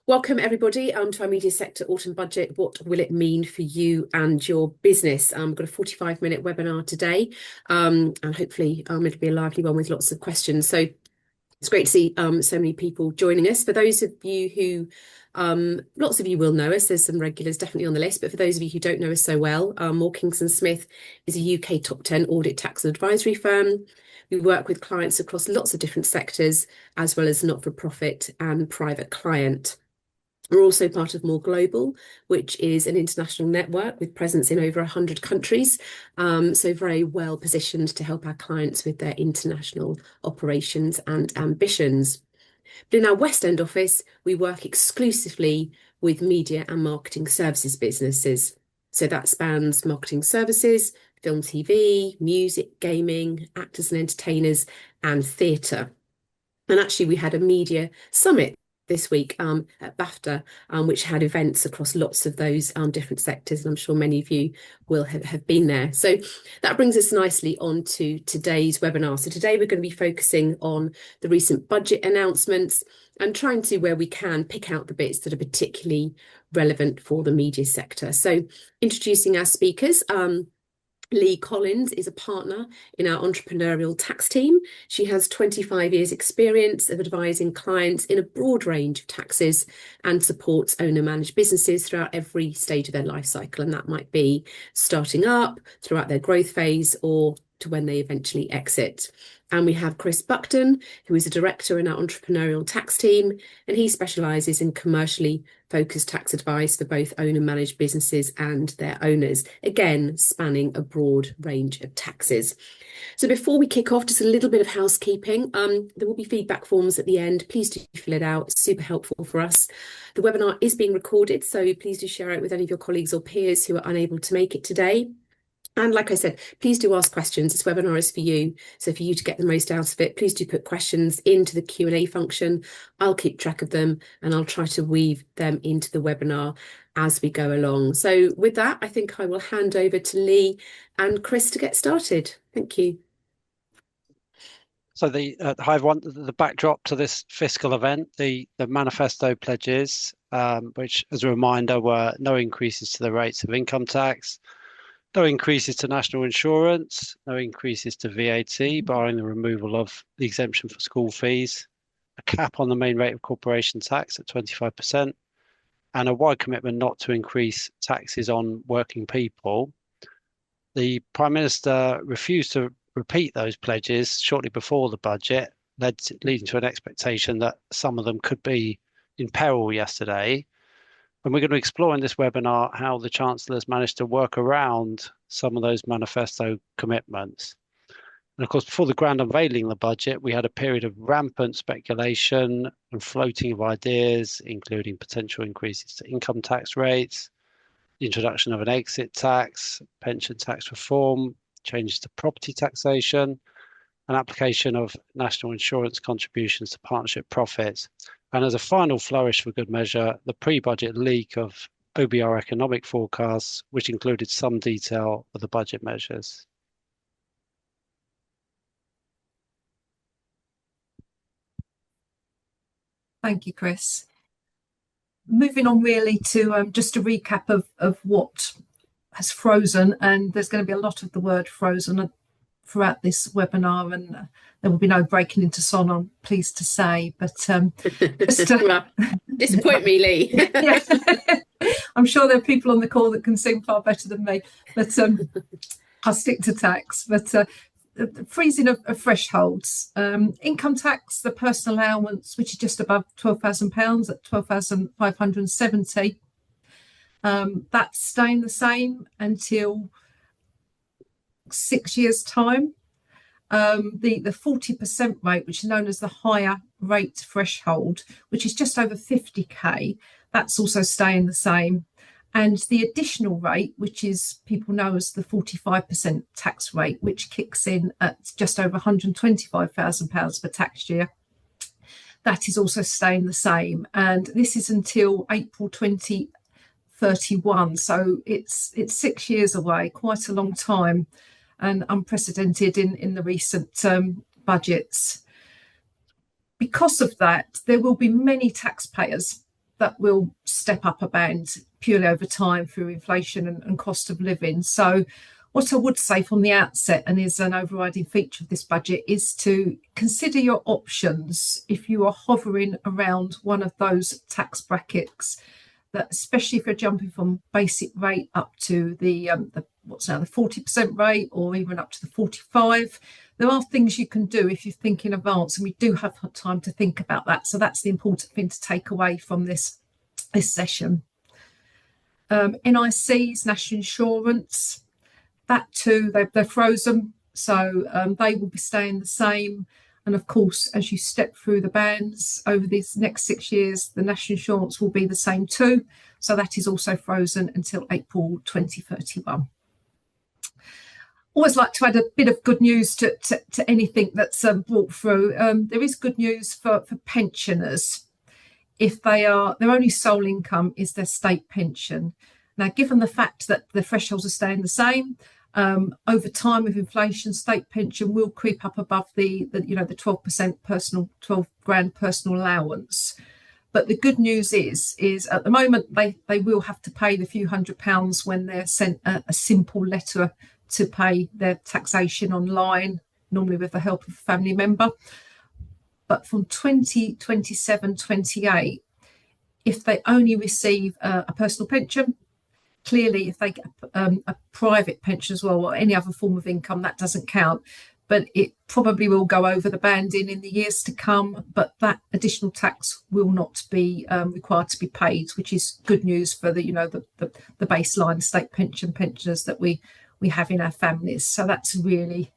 Welcome everybody to our media sector autumn budget. What will it mean for you and your business? We've got a 45-minute webinar today, and hopefully it'll be a lively one with lots of questions. So it's great to see so many people joining us. For those of you who, lots of you will know us, there's some regulars definitely on the list, but for those of you who don't know us so well, Moore Kingston Smith is a UK top 10 audit, tax and advisory firm. We work with clients across lots of different sectors, as well as not-for-profit and private client. We're also part of More Global, which is an international network with presence in over 100 countries. So very well positioned to help our clients with their international operations and ambitions. But in our West End office, we work exclusively with media and marketing services businesses. So that spans marketing services, film, TV, music, gaming, actors and entertainers, and theatre. And actually, we had a media summit this week at BAFTA, which had events across lots of those different sectors. And I'm sure many of you will have been there. So that brings us nicely on to today's webinar. So today we're going to be focusing on the recent budget announcements and trying to, where we can, pick out the bits that are particularly relevant for the media sector. So introducing our speakers. Leigh Collins is a partner in our entrepreneurial tax team. She has 25 years experience of advising clients in a broad range of taxes and supports owner-managed businesses throughout every stage of their life cycle. And that might be starting up, throughout their growth phase, or to when they eventually exit. And we have Chris Buckden, who is a director in our entrepreneurial tax team, and he specialises in commercially focused tax advice for both owner-managed businesses and their owners, again, spanning a broad range of taxes. So before we kick off, just a little bit of housekeeping. There will be feedback forms at the end. Please do fill it out. It's super helpful for us. The webinar is being recorded, so please do share it with any of your colleagues or peers who are unable to make it today. And like I said, please do ask questions. This webinar is for you. So for you to get the most out of it, please do put questions into the Q&A function. I'll keep track of them and I'll try to weave them into the webinar as we go along. So with that, I think I will hand over to Leigh and Chris to get started. Thank you. So hi everyone, the backdrop to this fiscal event, the manifesto pledges, which as a reminder were no increases to the rates of income tax, no increases to national insurance, no increases to VAT, barring the removal of the exemption for school fees, a cap on the main rate of corporation tax at 25%, and a wide commitment not to increase taxes on working people. The Prime Minister refused to repeat those pledges shortly before the budget, leading to an expectation that some of them could be in peril yesterday. And we're going to explore in this webinar how the Chancellor has managed to work around some of those manifesto commitments. And of course, before the grand unveiling of the budget, we had a period of rampant speculation and floating of ideas, including potential increases to income tax rates, the introduction of an exit tax, pension tax reform, changes to property taxation, an application of national insurance contributions to partnership profits. And as a final flourish for good measure, the pre-budget leak of OBR economic forecasts, which included some detail of the budget measures. Thank you, Chris. Moving on really to just a recap of what has frozen, and there's going to be a lot of the word frozen throughout this webinar, and there will be no breaking into song, I'm pleased to say, but well, disappoint me, Leigh. Yeah. I'm sure there are people on the call that can sing far better than me, but I'll stick to tax. But the freezing of thresholds, income tax, the personal allowance, which is just above £12,000 at 12,570. That's staying the same until 6 years' time. The 40% rate, which is known as the higher rate threshold, which is just over 50k, that's also staying the same. And the additional rate, which is people know as the 45% tax rate, which kicks in at just over £125,000 per tax year, that is also staying the same. And this is until April 2031. So it's 6 years away, quite a long time, and unprecedented in the recent budgets. Because of that, there will be many taxpayers that will step up a band purely over time through inflation and cost of living. So what I would say from the outset, and is an overriding feature of this budget, is to consider your options if you are hovering around one of those tax brackets, that especially if you're jumping from basic rate up to the what's now the 40% rate, or even up to the 45%. There are things you can do if you think in advance, and we do have time to think about that. So that's the important thing to take away from this session. NICs, national insurance, that too, they're frozen, so they will be staying the same. And of course, as you step through the bands over these next 6 years, the national insurance will be the same too. So that is also frozen until April 2031. Always like to add a bit of good news to anything that's brought through. There is good news for pensioners. If their only sole income is their state pension. Now, given the fact that the thresholds are staying the same, over time with inflation, state pension will creep up above the 12% personal, 12 grand personal allowance. But the good news is at the moment they will have to pay the few £100s when they're sent a simple letter to pay their taxation online, normally with the help of a family member. But from 2027-28, if they only receive a personal pension, clearly if they get a private pension as well, or any other form of income, that doesn't count. But it probably will go over the banding in the years to come, but that additional tax will not be required to be paid, which is good news for the baseline state pension pensioners that we have in our families. So that's really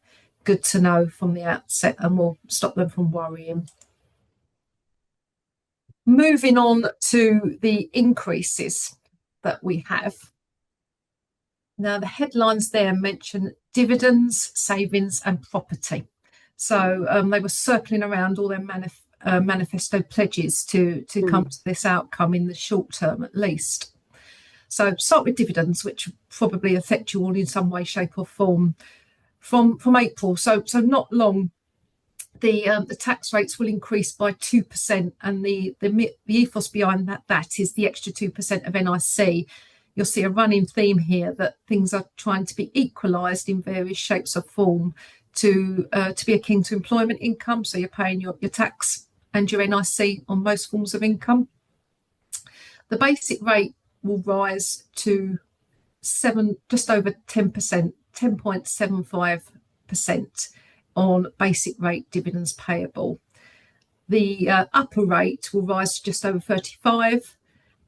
good to know from the outset, and will stop them from worrying. Moving on to the increases that we have. Now, the headlines there mention dividends, savings and property. So they were circling around all their manifesto pledges to come to this outcome in the short term at least. So start with dividends, which probably affect you all in some way, shape or form from April. So not long. The tax rates will increase by 2%, and the ethos behind that is the extra 2% of NIC. You'll see a running theme here that things are trying to be equalised in various shapes or form to be akin to employment income. So you're paying your tax and your NIC on most forms of income. The basic rate will rise to just over 10%, 10.75% on basic rate dividends payable. The upper rate will rise to just over 35%,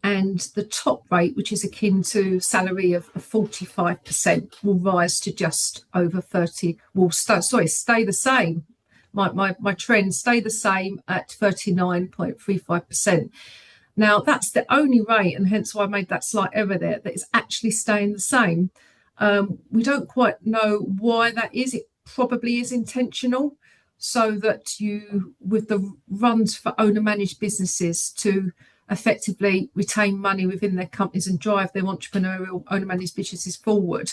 and the top rate, which is akin to salary of 45%, will rise to just over 30%. Stay the same. My trend stay the same at 39.35%. Now, that's the only rate, and hence why I made that slight error there, that is actually staying the same. We don't quite know why that is. It probably is intentional, so that you, with the runs for owner-managed businesses to effectively retain money within their companies and drive their entrepreneurial owner-managed businesses forward,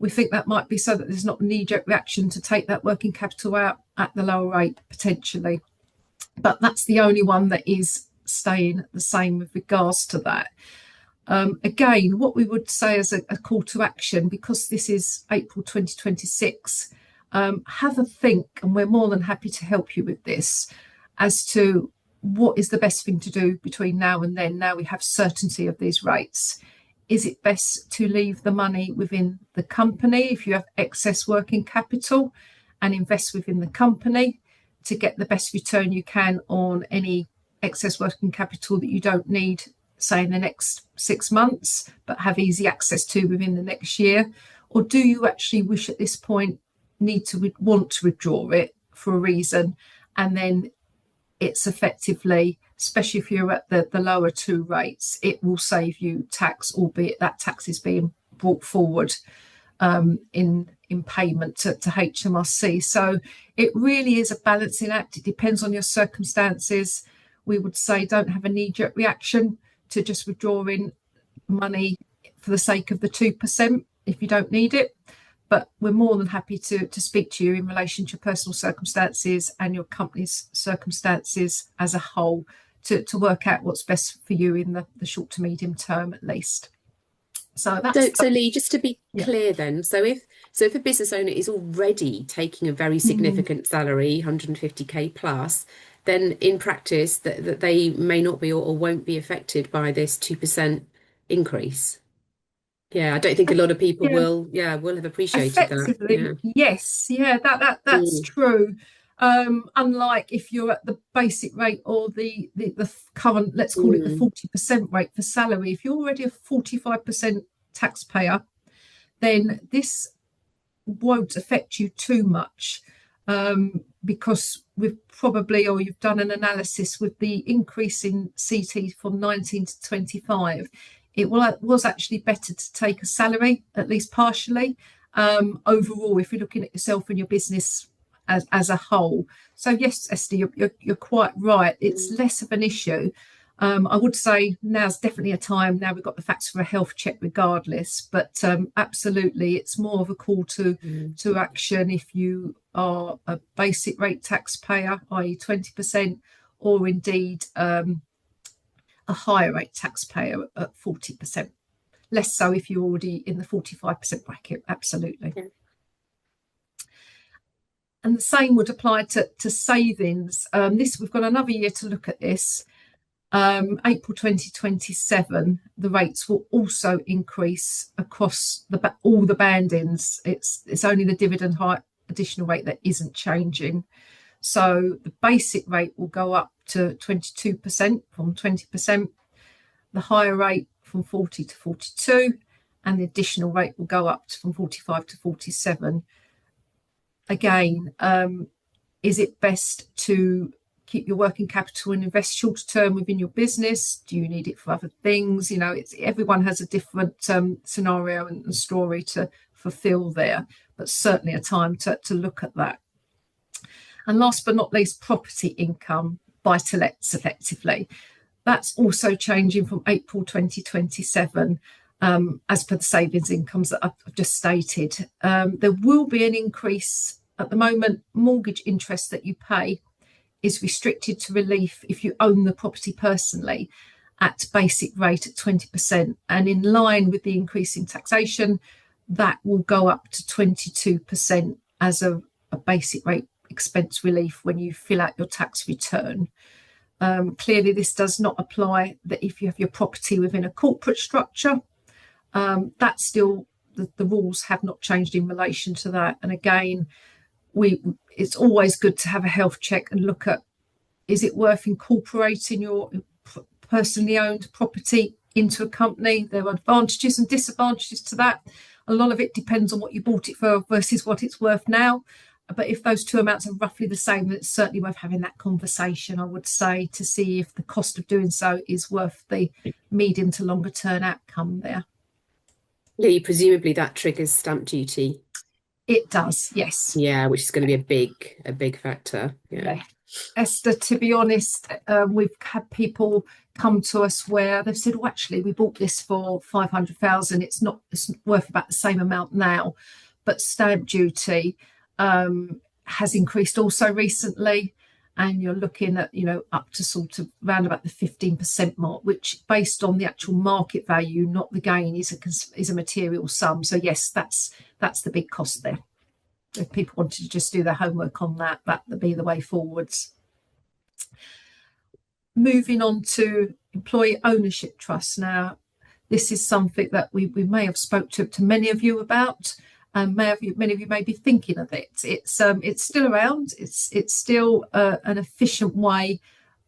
we think that might be so that there's not a knee-jerk reaction to take that working capital out at the lower rate, potentially. But that's the only one that is staying the same with regards to that. Again, what we would say as a call to action, because this is April 2026, have a think, and we're more than happy to help you with this, as to what is the best thing to do between now and then. Now we have certainty of these rates. Is it best to leave the money within the company if you have excess working capital, and invest within the company to get the best return you can on any excess working capital that you don't need, say in the next 6 months, but have easy access to within the next year? Or do you actually wish at this point want to withdraw it for a reason, and then it's effectively, especially if you're at the lower two rates, it will save you tax, albeit that tax is being brought forward in payment to HMRC. So it really is a balancing act. It depends on your circumstances. We would say don't have a knee-jerk reaction to just withdrawing money for the sake of the 2% if you don't need it. But we're more than happy to speak to you in relation to your personal circumstances and your company's circumstances as a whole to work out what's best for you in the short to medium term at least. So that's So Leigh, just to be yeah. clear then, so if a business owner is already taking a very significant salary, 150k plus, then in practice that they may not be or won't be affected by this 2% increase. Yeah, I don't think a lot of people Yeah. will have appreciated that. Effectively, Yeah. yes, yeah, that's Mm, true. Unlike if you're at the basic rate or the current, let's call it the mm, 40% rate for salary, if you're already a 45% taxpayer, then this won't affect you too much, because we've probably, or you've done an analysis with the increase in CT from 19 to 25. It was actually better to take a salary, at least partially, overall, if you're looking at yourself and your business as a whole. So yes, Esther, you're quite right. It's mm, less of an issue. I would say now's definitely a time. Now we've got the facts for a health check regardless, but absolutely, it's more of a call to mm. action if you are a basic rate taxpayer, i.e. 20%, or indeed a higher rate taxpayer at 40%. Less so if you're already in the 45% bracket, absolutely. Yeah. And the same would apply to savings. We've got another year to look at this. April 2027, the rates will also increase across all the bandings. It's only the dividend height additional rate that isn't changing. So the basic rate will go up to 22% from 20%, the higher rate from 40 to 42, and the additional rate will go up from 45 to 47. Again, is it best to keep your working capital and invest shorter term within your business? Do you need it for other things? Everyone has a different scenario and story to fulfill there, but certainly a time to look at that. And last but not least, property income, buy-to-lets effectively. That's also changing from April 2027, as per the savings incomes that I've just stated. There will be an increase. At the moment, mortgage interest that you pay is restricted to relief if you own the property personally at basic rate at 20%. And in line with the increase in taxation, that will go up to 22% as a basic rate expense relief when you fill out your tax return. Clearly, this does not apply that if you have your property within a corporate structure. That's still, the rules have not changed in relation to that. And again, it's always good to have a health check and look at, is it worth incorporating your personally owned property into a company? There are advantages and disadvantages to that. A lot of it depends on what you bought it for versus what it's worth now. But if those two amounts are roughly the same, it's certainly worth having that conversation, I would say, to see if the cost of doing so is worth the medium to longer term outcome there. Leigh, presumably that triggers stamp duty. It does, yes. Yeah, which is going to be a big factor. Yeah. Esther, to be honest, we've had people come to us where they've said, well, actually, we bought this for 500,000. It's worth about the same amount now, but stamp duty has increased also recently, and you're looking at up to sort of around about the 15% mark, which based on the actual market value, not the gain, is a material sum. So yes, that's the big cost there. If people wanted to just do their homework on that would be the way forwards. Moving on to employee ownership trusts. Now, this is something that we may have spoke to many of you about. Many of you may be thinking of it. It's still around. It's still an efficient way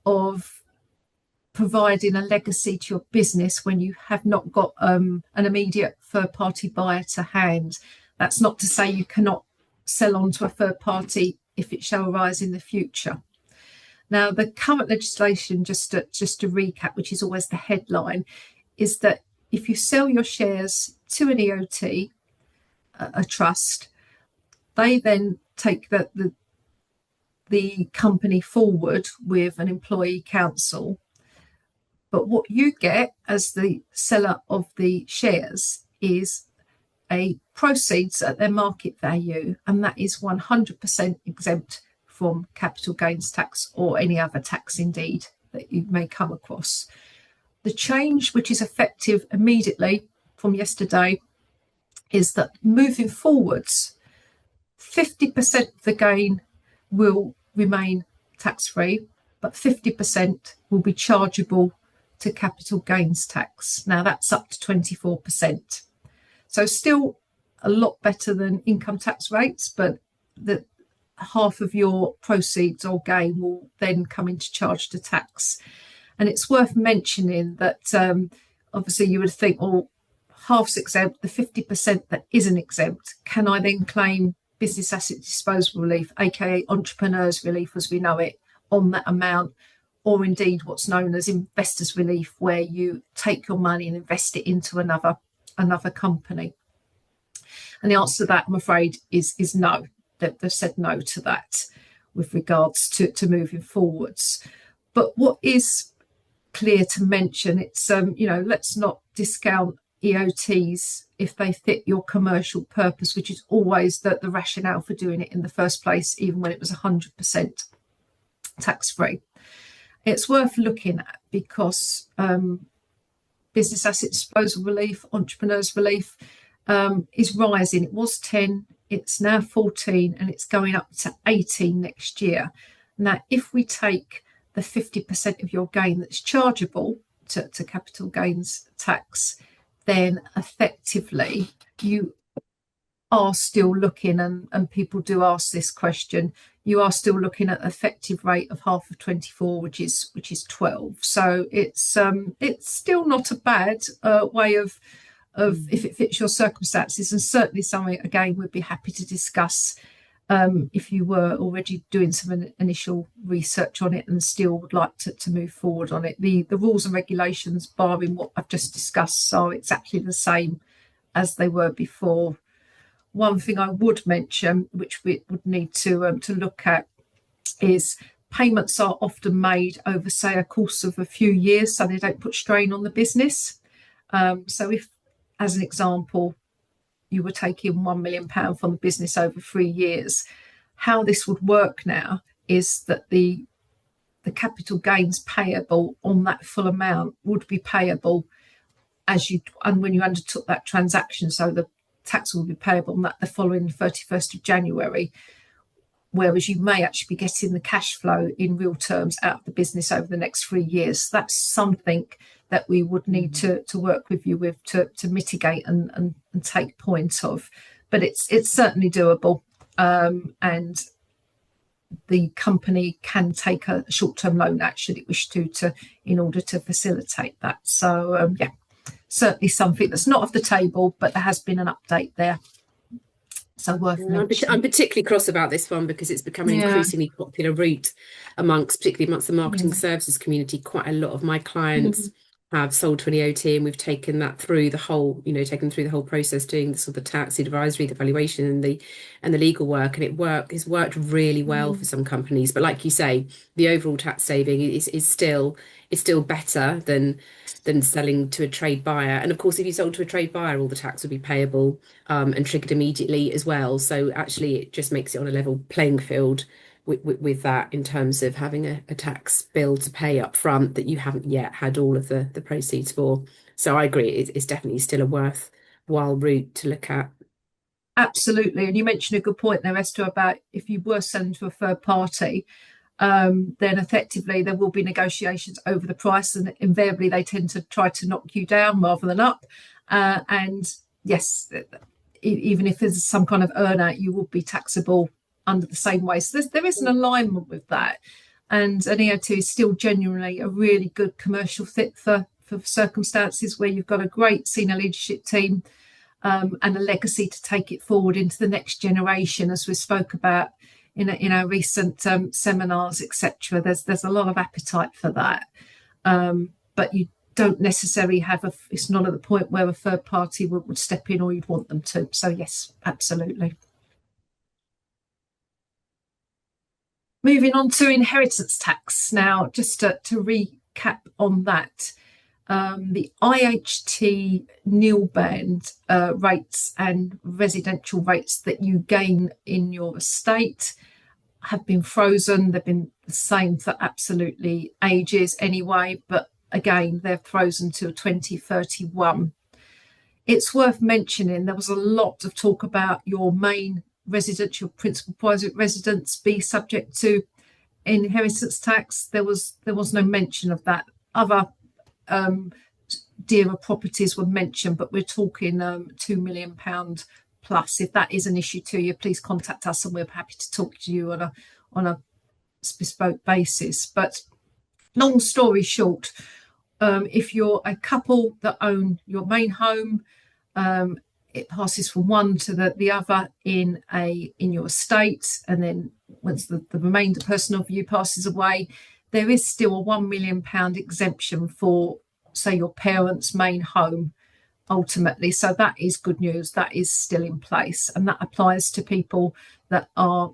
of providing a legacy to your business when you have not got an immediate third-party buyer to hand. That's not to say you cannot sell on to a third party if it shall arise in the future. Now, the current legislation, just to recap, which is always the headline, is that if you sell your shares to an EOT, a trust, they then take the company forward with an employee council. But what you get as the seller of the shares is a proceeds at their market value, and that is 100% exempt from capital gains tax or any other tax indeed. that you may come across. The change, which is effective immediately from yesterday, is that moving forwards, 50% of the gain will remain tax-free, but 50% will be chargeable to capital gains tax. Now that's up to 24%. So still a lot better than income tax rates, but the half of your proceeds or gain will then come into charge to tax. And it's worth mentioning that obviously you would think, oh, half's exempt, the 50% that isn't exempt, can I then claim business asset disposal relief, aka entrepreneurs relief as we know it, on that amount, or indeed what's known as investors relief, where you take your money and invest it into another company? And the answer to that, I'm afraid, is no. They've said no to that with regards to moving forwards. But what is clear to mention, it's let's not discount EOTs if they fit your commercial purpose, which is always the rationale for doing it in the first place, even when it was 100% tax-free. It's worth looking at because business asset disposal relief, entrepreneurs relief, is rising. It was 10, it's now 14, and it's going up to 18 next year. Now, if we take the 50% of your gain that's chargeable to capital gains tax, then effectively you are still looking, and people do ask this question, you are still looking at effective rate of half of 24, which is 12. So it's still not a bad way of if it fits your circumstances, and certainly something again we'd be happy to discuss if you were already doing some initial research on it and still would like to move forward on it. The rules and regulations, barring what I've just discussed, are exactly the same as they were before. One thing I would mention, which we would need to look at, is payments are often made over, say, a course of a few years, so they don't put strain on the business. So if, as an example, you were taking £1 million from the business over 3 years, how this would work now is that the capital gains payable on that full amount would be payable when you undertook that transaction. So the tax will be payable on that the following 31st of January, whereas you may actually be getting the cash flow in real terms out of the business over the next 3 years. That's something that we would need to work with you with to mitigate and take point of. But it's certainly doable, and the company can take a short-term loan out should it wish to in order to facilitate that. So certainly something that's not off the table, but there has been an update there. So worth mentioning. I'm particularly cross about this one because it's becoming an increasingly popular route particularly amongst the marketing services community. Quite a lot of my clients have sold to an EOT, and we've taken that through the whole, taken through the whole process, doing the sort of tax, the advisory, the valuation, and the legal work, and it's worked really well for some companies. But like you say, the overall tax saving is still better than selling to a trade buyer. And of course, if you sold to a trade buyer, all the tax would be payable and triggered immediately as well. So actually, it just makes it on a level playing field with that, in terms of having a tax bill to pay up front that you haven't yet had all of the proceeds for. So I agree, it's definitely still a worthwhile route to look at. Absolutely. And you mentioned a good point there, Esther, about if you were selling to a third party, then effectively there will be negotiations over the price, and invariably they tend to try to knock you down rather than up. And yes, even if there's some kind of earn out, you will be taxable under the same way. So there is an alignment with that. And an EOT is still genuinely a really good commercial fit for circumstances where you've got a great senior leadership team and a legacy to take it forward into the next generation, as we spoke about in our recent seminars, etc. There's a lot of appetite for that, but you don't necessarily have it's not at the point where a third party would step in, or you'd want them to. So yes, absolutely. Moving on to inheritance tax now, just to recap on that. The IHT nil band rates and residential rates that you gain in your estate have been frozen. They've been the same for absolutely ages anyway, but again, they're frozen till 2031. It's worth mentioning there was a lot of talk about your main residence, your principal private residence, be subject to inheritance tax. There was no mention of that. Other dearer properties were mentioned, but we're talking £2 million plus. If that is an issue to you, please contact us and we're happy to talk to you on a bespoke basis. But long story short, if you're a couple that own your main home, it passes from one to the other in your estate, and then once the remainder person of you passes away, there is still a £1 million exemption for, say, your parents' main home ultimately. So that is good news. That is still in place, and that applies to people that are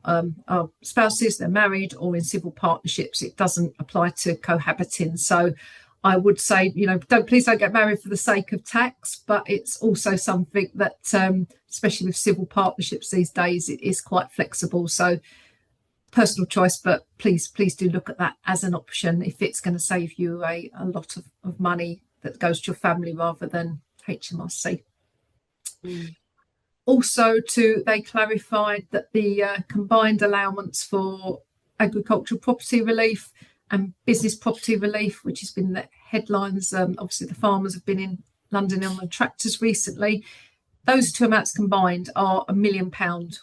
spouses, they're married or in civil partnerships. It doesn't apply to cohabiting. So I would say, please don't get married for the sake of tax, but it's also something that, especially with civil partnerships these days, it is quite flexible. So personal choice, but please do look at that as an option if it's going to save you a lot of money that goes to your family rather than HMRC. Also, they clarified that the combined allowance for agricultural property relief and business property relief, which has been the headlines. Obviously, the farmers have been in London on the tractors recently. Those two amounts combined are £1 million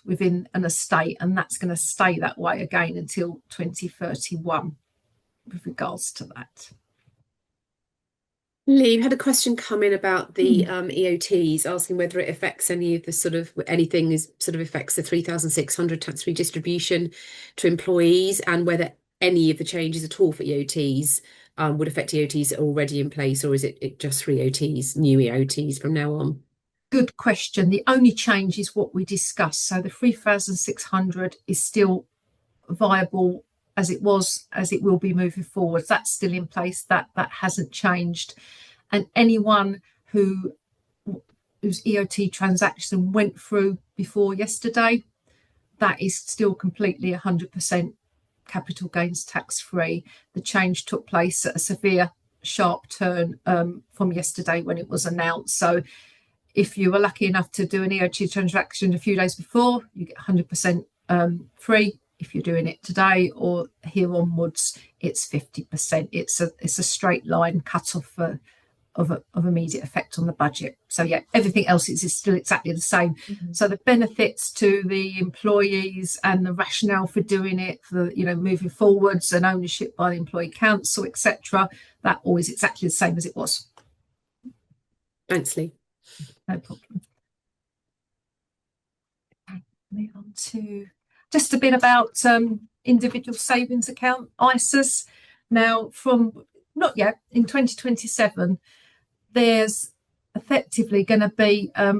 within an estate, and that's going to stay that way again until 2031 with regards to that. Leigh, had a question come in about the EOTs, asking whether it affects any of the anything affects the 3,600 tax-free distribution to employees, and whether any of the changes at all for EOTs would affect EOTs that are already in place, or is it just for EOTs, new EOTs from now on? Good question. The only change is what we discussed. So the 3,600 is still viable as it was, as it will be moving forward. That's still in place. That hasn't changed. And anyone whose EOT transaction went through before yesterday, that is still completely 100% capital gains tax free. The change took place at a severe sharp turn from yesterday when it was announced. So if you were lucky enough to do an EOT transaction a few days before, you get 100% free. If you're doing it today or here onwards, it's 50%. It's a straight line cut off of immediate effect on the budget. So yeah, everything else is still exactly the same. So the benefits to the employees and the rationale for doing it, for moving forwards and ownership by the employee council, etc., that always exactly the same as it was. Thanks, Leigh. No problem. Okay, move on to just a bit about individual savings account, ISAs. Now, from not yet, in 2027, there's effectively going to be a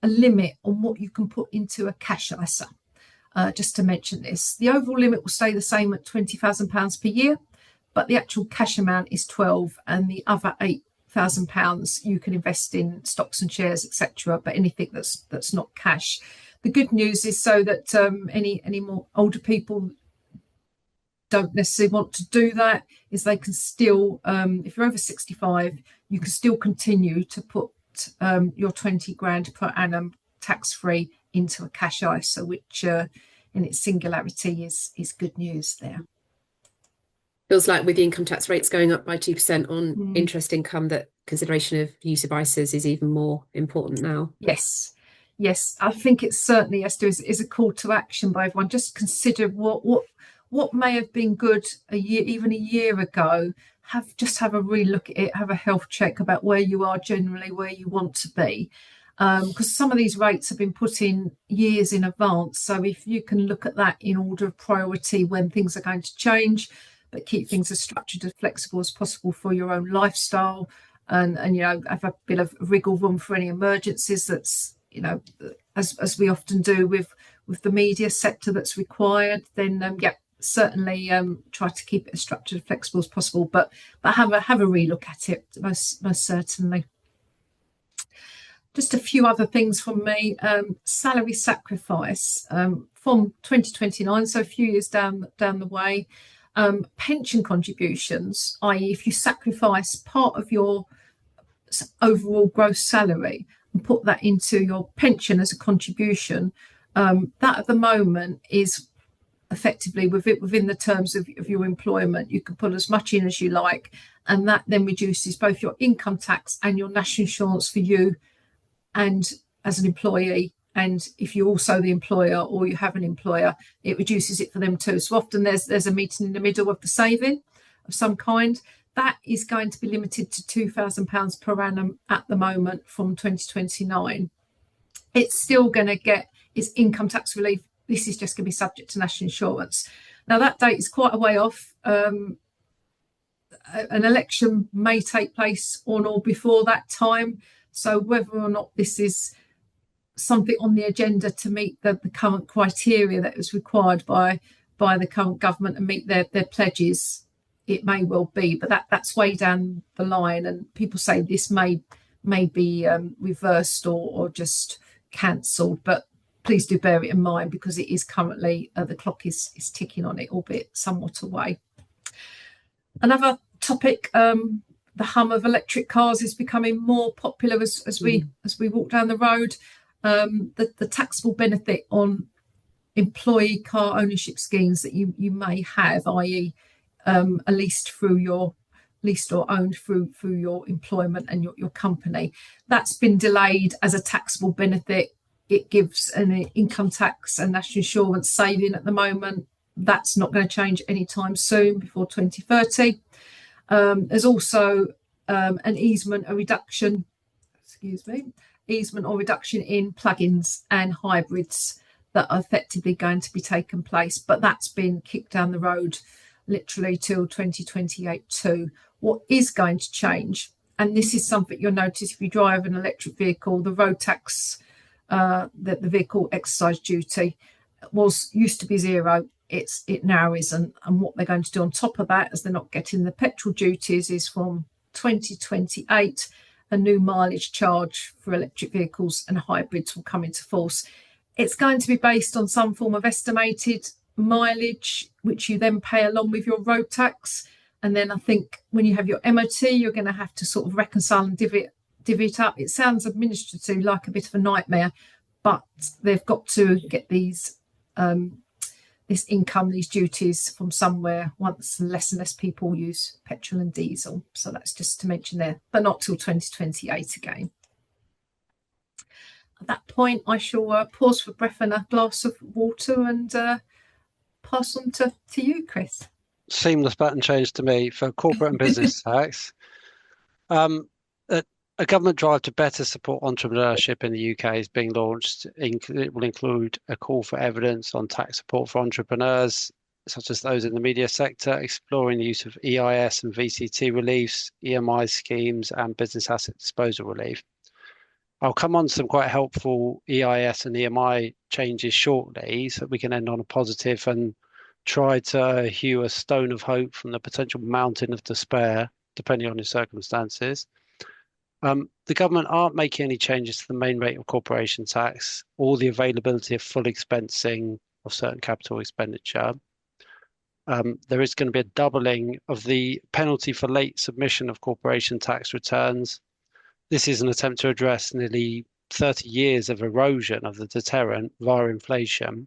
limit on what you can put into a cash ISA. Just to mention this, the overall limit will stay the same at £20,000 per year, but the actual cash amount is 12, and the other £8,000 you can invest in stocks and shares, etc. But anything that's not cash. The good news is so that any more older people don't necessarily want to do that, is they can still, if you're over 65, you can still continue to put your 20 grand per annum tax-free into a cash ISA, which in its singularity is good news there. Feels like with the income tax rates going up by 2% on interest income, that consideration of use of ISAs is even more important now. Yes, I think it's certainly, Esther, is a call to action by everyone. Just consider what may have been good even a year ago. Have a relook at it, have a health check about where you are generally, where you want to be. Because some of these rates have been put in years in advance. So if you can look at that in order of priority when things are going to change, but keep things as structured and flexible as possible for your own lifestyle, and have a bit of wriggle room for any emergencies, that's as we often do with the media sector that's required, then certainly try to keep it as structured and flexible as possible, but have a relook at it, most certainly. Just a few other things from me. Salary sacrifice from 2029, so a few years down the way. Pension contributions, i.e., if you sacrifice part of your overall gross salary and put that into your pension as a contribution, that at the moment is effectively within the terms of your employment. You can put as much in as you like, and that then reduces both your income tax and your national insurance for you and as an employee. And if you're also the employer or you have an employer, it reduces it for them too. So often there's a meeting in the middle of the saving of some kind. That is going to be limited to £2,000 per annum at the moment from 2029. It's still going to get its income tax relief. This is just going to be subject to national insurance. Now, that date is quite a way off. An election may take place on or before that time. So whether or not this is something on the agenda to meet the current criteria that is required by the current government and meet their pledges, it may well be. But that's way down the line. And people say this may be reversed or just cancelled. But please do bear it in mind, because it is currently, the clock is ticking on it, albeit somewhat away. Another topic, the hum of electric cars is becoming more popular as we walk down the road. The taxable benefit on employee car ownership schemes that you may have, i.e. leased or owned through your employment and your company, that's been delayed as a taxable benefit. It gives an income tax and national insurance saving at the moment. That's not going to change anytime soon, before 2030. There's also an easement or reduction in plug-ins and hybrids that are effectively going to be taking place, but that's been kicked down the road literally till 2028 too. What is going to change, and this is something you'll notice if you drive an electric vehicle, the road tax, the vehicle exercise duty used to be zero. It now isn't, and what they're going to do on top of that, as they're not getting the petrol duties, is from 2028 a new mileage charge for electric vehicles and hybrids will come into force. It's going to be based on some form of estimated mileage, which you then pay along with your road tax. And then I think when you have your MOT, you're going to have to sort of reconcile and divvy it up. It sounds administratively like a bit of a nightmare, but they've got to get these this income, these duties from somewhere once less and less people use petrol and diesel. So that's just to mention there, but not till 2028 again. At that point, I shall pause for breath and a glass of water and pass on to you, Chris. Seamless button change to me for corporate and business tax. A government drive to better support entrepreneurship in the UK is being launched. It will include a call for evidence on tax support for entrepreneurs, such as those in the media sector, exploring the use of EIS and VCT reliefs, EMI schemes, and business asset disposal relief. I'll come on to some quite helpful EIS and EMI changes shortly, so that we can end on a positive and try to hew a stone of hope from the potential mountain of despair, depending on your circumstances. The government aren't making any changes to the main rate of corporation tax or the availability of full expensing of certain capital expenditure. There is going to be a doubling of the penalty for late submission of corporation tax returns. This is an attempt to address nearly 30 years of erosion of the deterrent via inflation,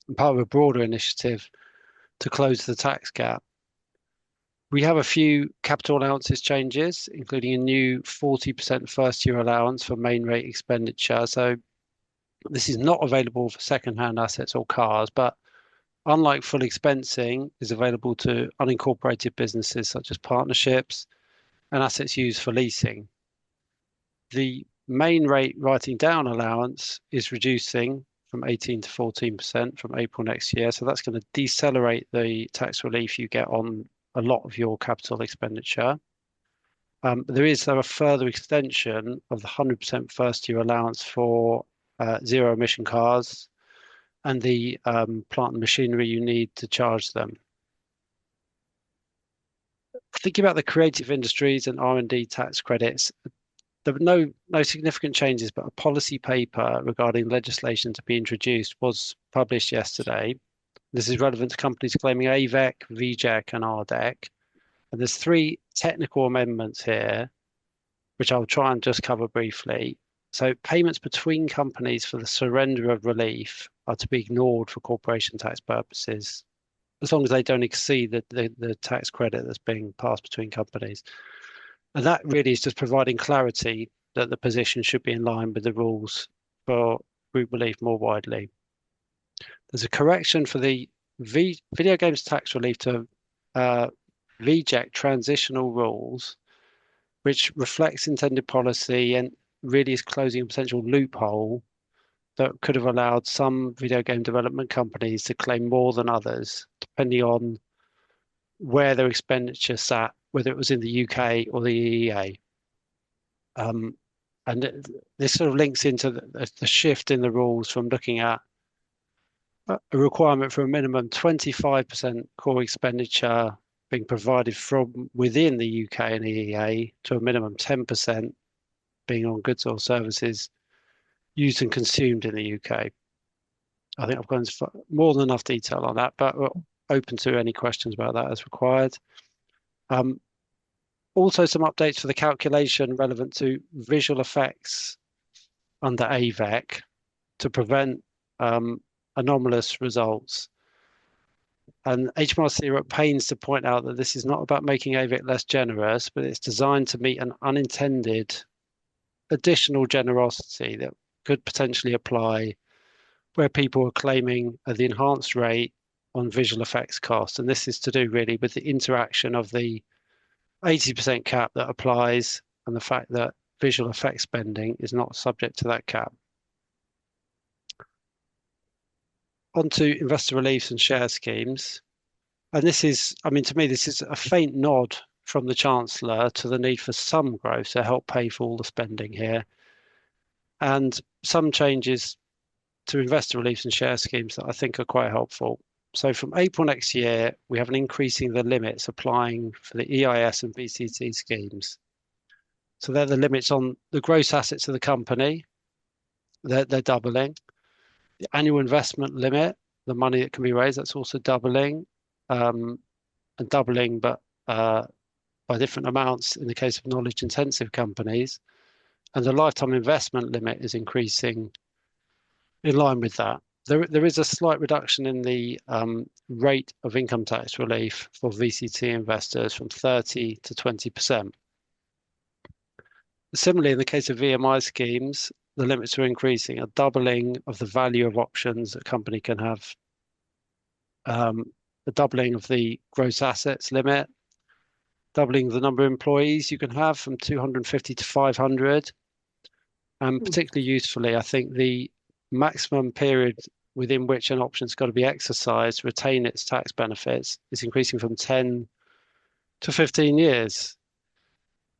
and part of a broader initiative to close the tax gap. We have a few capital allowances changes, including a new 40% first-year allowance for main rate expenditure. So this is not available for second-hand assets or cars, but unlike full expensing, is available to unincorporated businesses such as partnerships and assets used for leasing. The main rate writing down allowance is reducing from 18 to 14% from April next year. So that's going to decelerate the tax relief you get on a lot of your capital expenditure. There is a further extension of the 100% first year allowance for zero emission cars and the plant and machinery you need to charge them. Thinking about the creative industries and R&D tax credits, there were no significant changes, but a policy paper regarding legislation to be introduced was published yesterday. This is relevant to companies claiming AVEC, VJEC, and RDEC. And there's 3 technical amendments here, which I'll try and just cover briefly. So payments between companies for the surrender of relief are to be ignored for corporation tax purposes, as long as they don't exceed the tax credit that's being passed between companies. And that really is just providing clarity that the position should be in line with the rules for group relief more widely. There's a correction for the video games tax relief to VJEC transitional rules, which reflects intended policy and really is closing a potential loophole that could have allowed some video game development companies to claim more than others, depending on where their expenditure sat, whether it was in the UK or the EEA. And this sort of links into the shift in the rules from looking at a requirement for a minimum 25% core expenditure being provided from within the UK and EEA to a minimum 10% being on goods or services used and consumed in the UK. I think I've gone into more than enough detail on that, but we're open to any questions about that as required. Also some updates for the calculation relevant to visual effects under AVEC to prevent anomalous results. And HMRC are at pains to point out that this is not about making AVEC less generous, but it's designed to meet an unintended additional generosity that could potentially apply where people are claiming the enhanced rate on visual effects costs. And this is to do really with the interaction of the 80% cap that applies and the fact that visual effects spending is not subject to that cap. On to investor reliefs and share schemes. And this is, I mean, to me, this is a faint nod from the Chancellor to the need for some growth to help pay for all the spending here. And some changes to investor reliefs and share schemes that I think are quite helpful. So from April next year, we have an increasing the limits applying for the EIS and VCT schemes. So they're the limits on the gross assets of the company. They're doubling. The annual investment limit, the money that can be raised, that's also doubling. And doubling, but by different amounts in the case of knowledge-intensive companies. And the lifetime investment limit is increasing in line with that. There is a slight reduction in the rate of income tax relief for VCT investors from 30 to 20%. Similarly, in the case of VMI schemes, the limits are increasing, a doubling of the value of options a company can have, a doubling of the gross assets limit, doubling the number of employees you can have from 250 to 500. And particularly usefully, I think the maximum period within which an option's got to be exercised to retain its tax benefits is increasing from 10 to 15 years.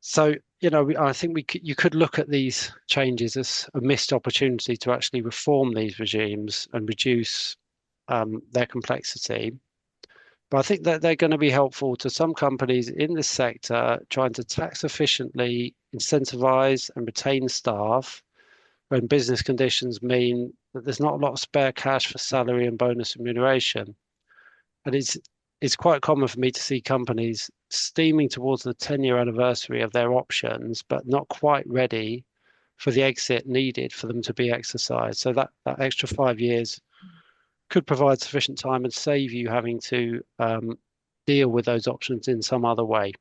So, you know, I think you could look at these changes as a missed opportunity to actually reform these regimes and reduce their complexity. But I think that they're going to be helpful to some companies in this sector trying to tax efficiently incentivize and retain staff when business conditions mean that there's not a lot of spare cash for salary and bonus remuneration. And it's quite common for me to see companies steaming towards the 10-year anniversary of their options, but not quite ready for the exit needed for them to be exercised. So that extra 5 years could provide sufficient time and save you having to deal with those options in some other way,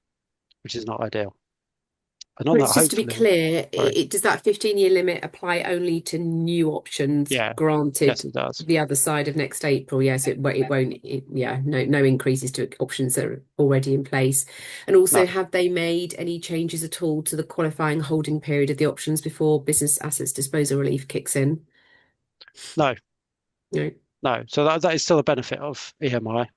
which is not ideal. And on But that, it's just to be clear, does that 15-year limit apply only to new options granted yes, it does. the other side of next April? Yes, it won't. No increases to options that are already in place. And also, have they made any changes at all to the qualifying holding period of the options before business assets disposal relief kicks in? No. No. No. So that is still a benefit of EMI.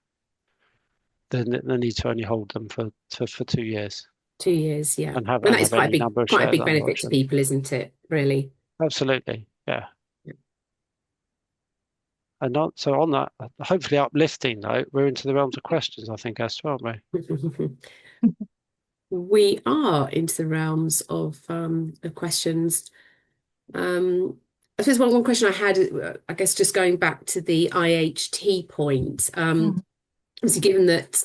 The need to only hold them for 2 years. 2 years, yeah. And have that is any number of quite a shares big under benefit to option. people, isn't it? Really. Absolutely, yeah. And on that, hopefully uplifting note, we're into the realms of questions, I think, Esther, aren't we? We are into the realms of questions. I suppose one question I had, I guess, just going back to the IHT point. Mm. Obviously, given that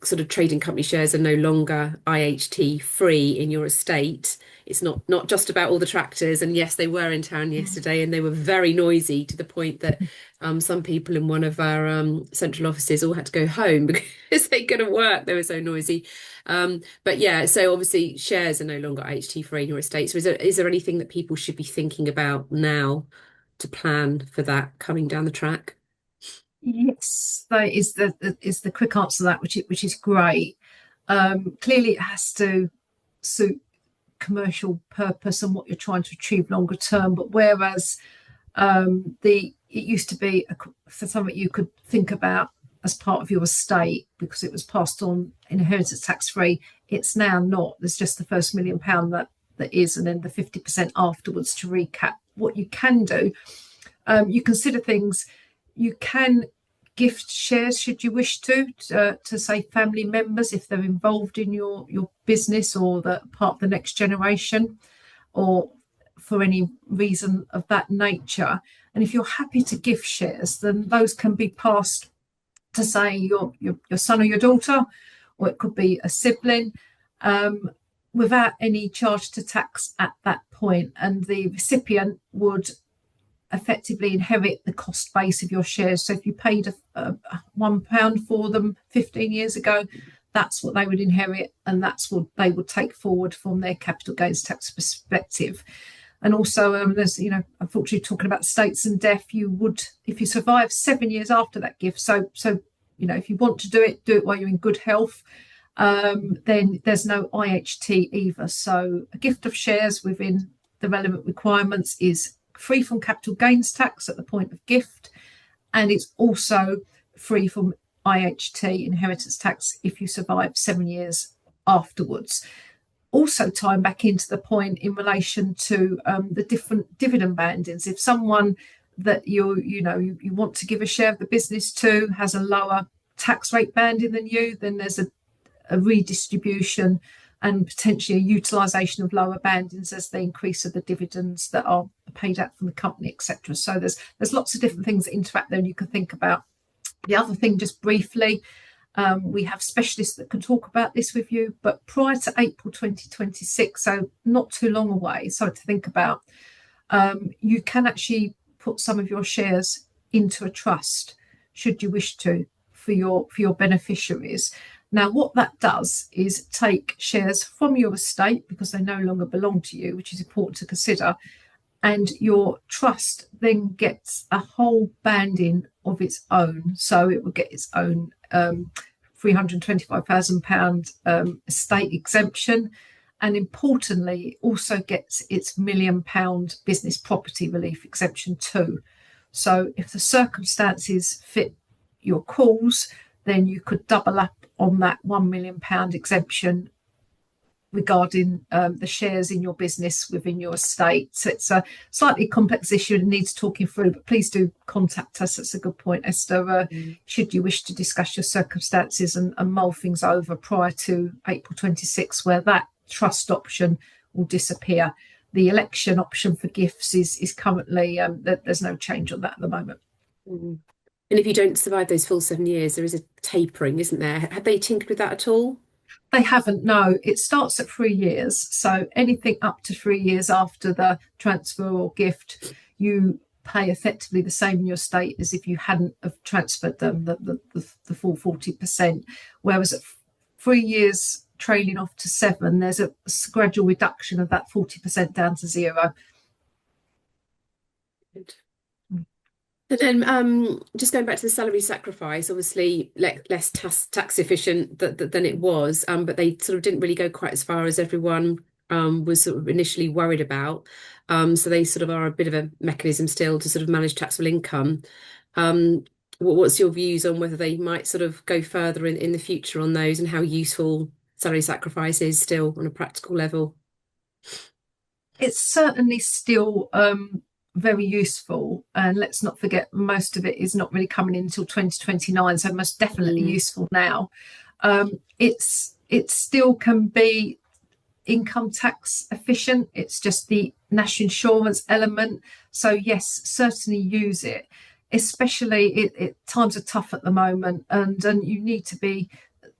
sort of trading company shares are no longer IHT free in your estate, it's not just about all the tractors. And yes, they were in town yesterday, and they were very noisy to the point that some people in one of our central offices all had to go home because they couldn't work. They were so noisy. But yeah, so obviously shares are no longer IHT free in your estate. So is there anything that people should be thinking about now to plan for that coming down the track? Yes, that is the quick answer to that, which is great. Clearly, it has to suit commercial purpose and what you're trying to achieve longer term. But whereas the it used to be for something you could think about as part of your estate because it was passed on inheritance tax free, it's now not. There's just the first £1 million that is, and then the 50% afterwards. To recap, what you can do, you consider things. You can gift shares should you wish to say family members if they're involved in your business or the part of the next generation or for any reason of that nature. And if you're happy to gift shares, then those can be passed to say your son or your daughter, or it could be a sibling, without any charge to tax at that point, and the recipient would effectively inherit the cost base of your shares. So if you paid £1 for them 15 years ago, that's what they would inherit, and that's what they would take forward from their capital gains tax perspective. And also, there's, unfortunately, talking about estates and death, you would, if you survive 7 years after that gift. So if you want to do it while you're in good health. Then there's no IHT either. So a gift of shares within the relevant requirements is free from capital gains tax at the point of gift, and it's also free from IHT, inheritance tax, if you survive 7 years afterwards. Also tying back into the point in relation to the different dividend bandings. If someone that you want to give a share of the business to has a lower tax rate banding than you, then there's a redistribution and potentially a utilisation of lower bandings as the increase of the dividends that are paid out from the company, etc. So there's lots of different things that interact there and you can think about. The other thing, just briefly, we have specialists that can talk about this with you, but prior to April 2026, so not too long away, so to think about, you can actually put some of your shares into a trust, should you wish to, for your beneficiaries. Now, what that does is take shares from your estate because they no longer belong to you, which is important to consider, and your trust then gets a whole banding of its own. So it will get its own £325,000 estate exemption, and importantly, also gets its £1 million business property relief exemption too. So if the circumstances fit your calls, then you could double up on that £1 million exemption regarding the shares in your business within your estate. So it's a slightly complex issue and needs talking through, but please do contact us. That's a good point, Esther, should you wish to discuss your circumstances and mull things over prior to April 26, where that trust option will disappear. The election option for gifts is currently, there's no change on that at the moment. Mm. And if you don't survive those full 7 years, there is a tapering, isn't there? Have they tinkered with that at all? They haven't, no. It starts at 3 years. So anything up to 3 years after the transfer or gift, you pay effectively the same in your estate as if you hadn't have transferred them, the full 40%. Whereas at 3 years trailing off to 7, there's a gradual reduction of that 40% down to 0. Good. And then just going back to the salary sacrifice, obviously less tax efficient than it was, but they sort of didn't really go quite as far as everyone was sort of initially worried about. So they sort of are a bit of a mechanism still to sort of manage taxable income. What's your views on whether they might sort of go further in the future on those, and how useful salary sacrifice is still on a practical level? It's certainly still very useful, and let's not forget most of it is not really coming in until 2029, so most definitely useful now. It's it still can be income tax efficient. It's just the national insurance element. So yes, certainly use it, especially times are tough at the moment, and you need to be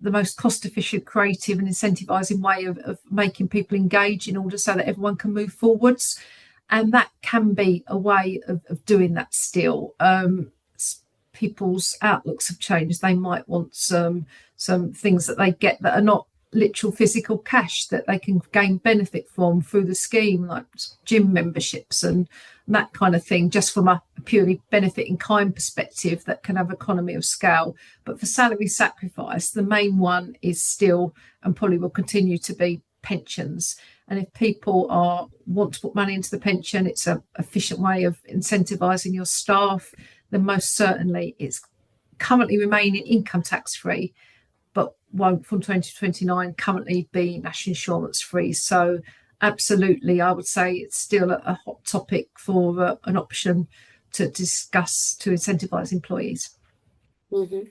the most cost efficient, creative and incentivizing way of making people engage in order so that everyone can move forwards. And that can be a way of doing that still. People's outlooks have changed. They might want some things that they get that are not literal physical cash that they can gain benefit from through the scheme, like gym memberships and that kind of thing, just from a purely benefit in kind perspective that can have economy of scale. But for salary sacrifice, the main one is still, and probably will continue to be, pensions. And if people want to put money into the pension, it's an efficient way of incentivising your staff, then most certainly it's currently remaining income tax free, but won't from 2029 currently be national insurance free. So absolutely, I would say it's still a hot topic for an option to discuss to incentivise employees. Mm-hmm.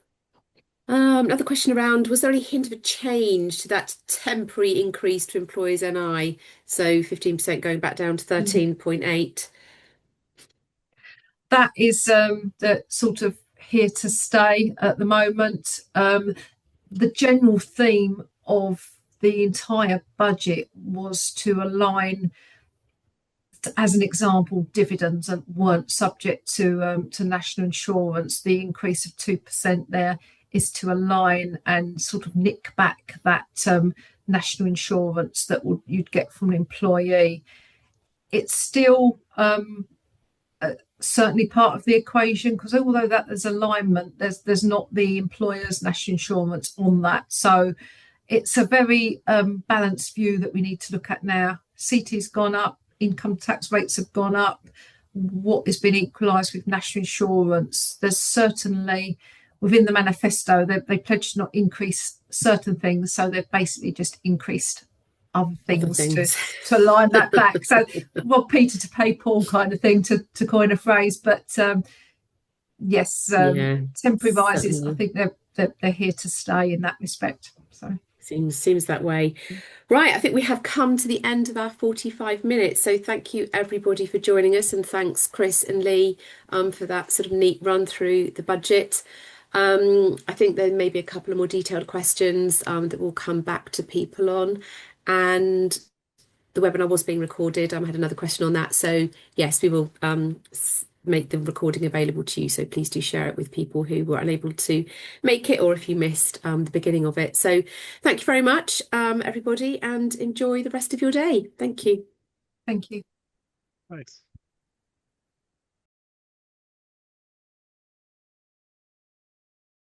Another question around, was there any hint of a change to that temporary increase to employers' NI? So 15% going back down to 13.8. That is the sort of here to stay at the moment. The general theme of the entire budget was to align, as an example, dividends weren't subject to national insurance. The increase of 2% there is to align and sort of nick back that national insurance that you'd get from an employee. It's still certainly part of the equation, because although that there's alignment, there's not the employer's national insurance on that. So it's a very balanced view that we need to look at now. CT's gone up, income tax rates have gone up. What has been equalised with national insurance? There's certainly, within the manifesto, they pledged to not increase certain things, so they've basically just increased other things. To align that back. So rob Peter to pay Paul kind of thing, to coin a phrase. But yes, temporary rises, I think they're here to stay in that respect. So seems that way. Right, I think we have come to the end of our 45 minutes. So thank you everybody for joining us, and thanks Chris and Leigh for that sort of neat run through the budget. I think there may be a couple of more detailed questions that we'll come back to people on. And the webinar was being recorded. I had another question on that. So yes, we will make the recording available to you. So please do share it with people who were unable to make it, or if you missed the beginning of it. So thank you very much, everybody, and enjoy the rest of your day. Thank you. Thank you. Thanks.